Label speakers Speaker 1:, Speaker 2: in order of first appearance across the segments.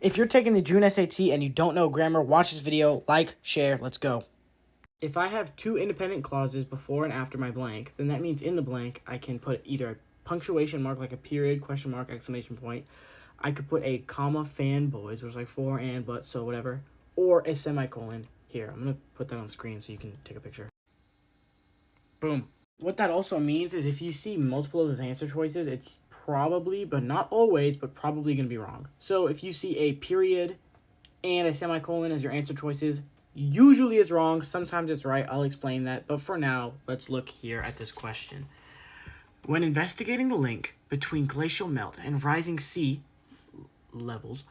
Speaker 1: If you're taking the June SAT and you don't know grammar, watch this video, like, share, let's go. If I have two independent clauses before and after my blank, then that means in the blank I can put either a punctuation mark like a period, question mark, exclamation point. I could put a comma, fanboys, which is like for, and, but, so, whatever, or a semicolon. Here, I'm going to put that on the screen so you can take a picture. Boom. What that also means is if you see multiple of those answer choices, it's probably, but not always, but probably going to be wrong. So if you see a period and a semicolon as your answer choices, usually it's wrong. Sometimes it's right. I'll explain that. But for now, let's look here at this question. When investigating the link between glacial melt and rising sea levels,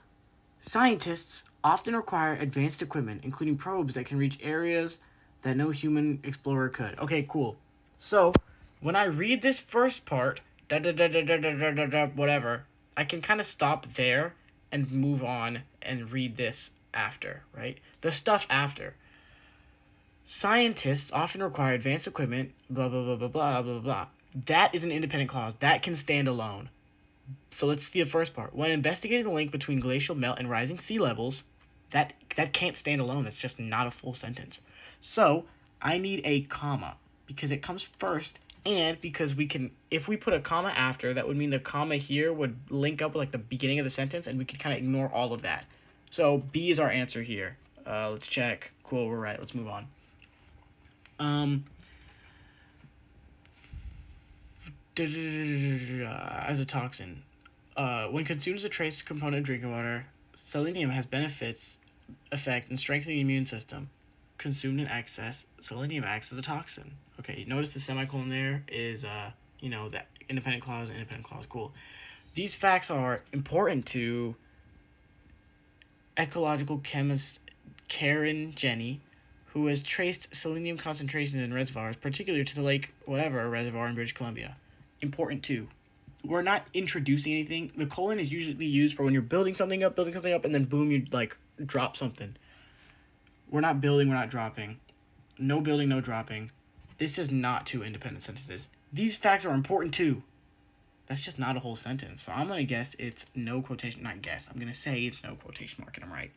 Speaker 1: scientists often require advanced equipment, including probes that can reach areas that no human explorer could. Okay, cool. So, when I read this first part, whatever, I can kind of stop there and move on and read this after, right? The stuff after. Scientists often require advanced equipment, blah, blah, blah, blah, blah, blah, blah. That is an independent clause. That can stand alone. So let's see the first part. When investigating the link between glacial melt and rising sea levels, that can't stand alone. It's just not a full sentence. So I need a comma because it comes first, and because we can, if we put a comma after, that would mean the comma here would link up with like the beginning of the sentence, and we could kind of ignore all of that. So B is our answer here. Let's check. Cool, we're right. Let's move on. As a toxin. When consumed as a trace component of drinking water, selenium has effect in strengthening the immune system. Consumed in excess, selenium acts as a toxin. Okay, notice the semicolon there is, that independent clause, cool. These facts are important to ecological chemist Karen Jenny, who has traced selenium concentrations in reservoirs, particularly to the Lake whatever reservoir in British Columbia. Important too. We're not introducing anything. The colon is usually used for when you're building something up, and then boom, you like drop something. We're not building, we're not dropping. No building, no dropping. This is not two independent sentences. These facts are important too. That's just not a whole sentence. So I'm going to guess it's no quotation, not guess. I'm going to say it's no quotation mark, and I'm right.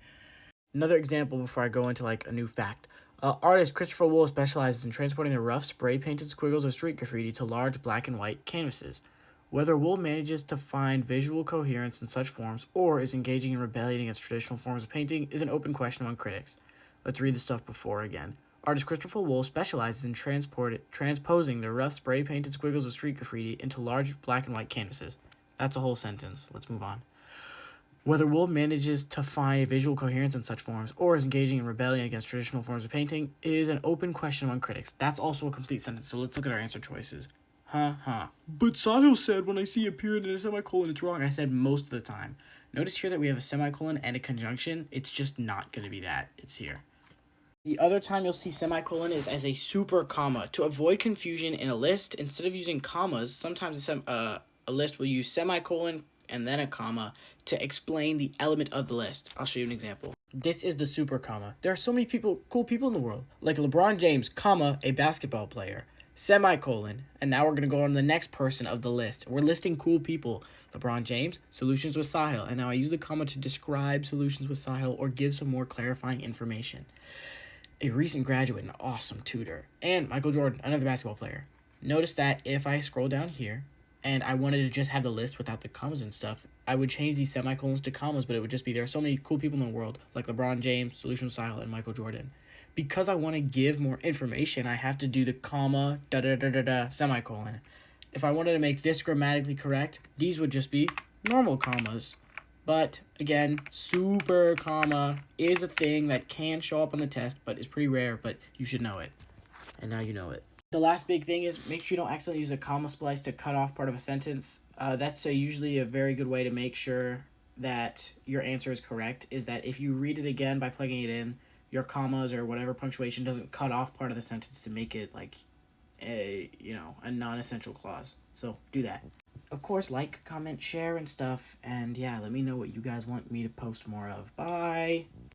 Speaker 1: Another example before I go into like a new fact. Artist Christopher Wool specializes in transporting the rough spray-painted squiggles of street graffiti to large black and white canvases. Whether Wool manages to find visual coherence in such forms or is engaging in rebellion against traditional forms of painting is an open question among critics. Let's read the stuff before again. Artist Christopher Wool specializes in transposing the rough spray-painted squiggles of street graffiti into large black and white canvases. That's a whole sentence. Let's move on. Whether Wool manages to find a visual coherence in such forms or is engaging in rebellion against traditional forms of painting is an open question among critics. That's also a complete sentence, so let's look at our answer choices. But Sahil said when I see a period and a semicolon, it's wrong. I said most of the time. Notice here that we have a semicolon and a conjunction. It's just not going to be that. It's here. The other time you'll see semicolon is as a super comma. To avoid confusion in a list, instead of using commas, sometimes a list will use semicolon and then a comma to explain the element of the list. I'll show you an example. This is the super comma. There are so many cool people in the world, like LeBron James, comma, a basketball player, semicolon, and now we're going to go on to the next person of the list. We're listing cool people. LeBron James, solutions with Sahil, and now I use the comma to describe solutions with Sahil or give some more clarifying information. A recent graduate, an awesome tutor, and Michael Jordan, another basketball player. Notice that if I scroll down here, and I wanted to just have the list without the commas and stuff, I would change these semicolons to commas, but it would just be there are so many cool people in the world, like LeBron James, Solution Style, and Michael Jordan. Because I want to give more information, I have to do the comma, semicolon. If I wanted to make this grammatically correct, these would just be normal commas. But, again, super comma is a thing that can show up on the test, but is pretty rare, but you should know it. And now you know it. The last big thing is make sure you don't accidentally use a comma splice to cut off part of a sentence. That's usually a very good way to make sure that your answer is correct, is that if you read it again by plugging it in, your commas or whatever punctuation doesn't cut off part of the sentence to make it like a non-essential clause. So do that. Of course, like, comment, share, and stuff. And yeah, let me know what you guys want me to post more of. Bye!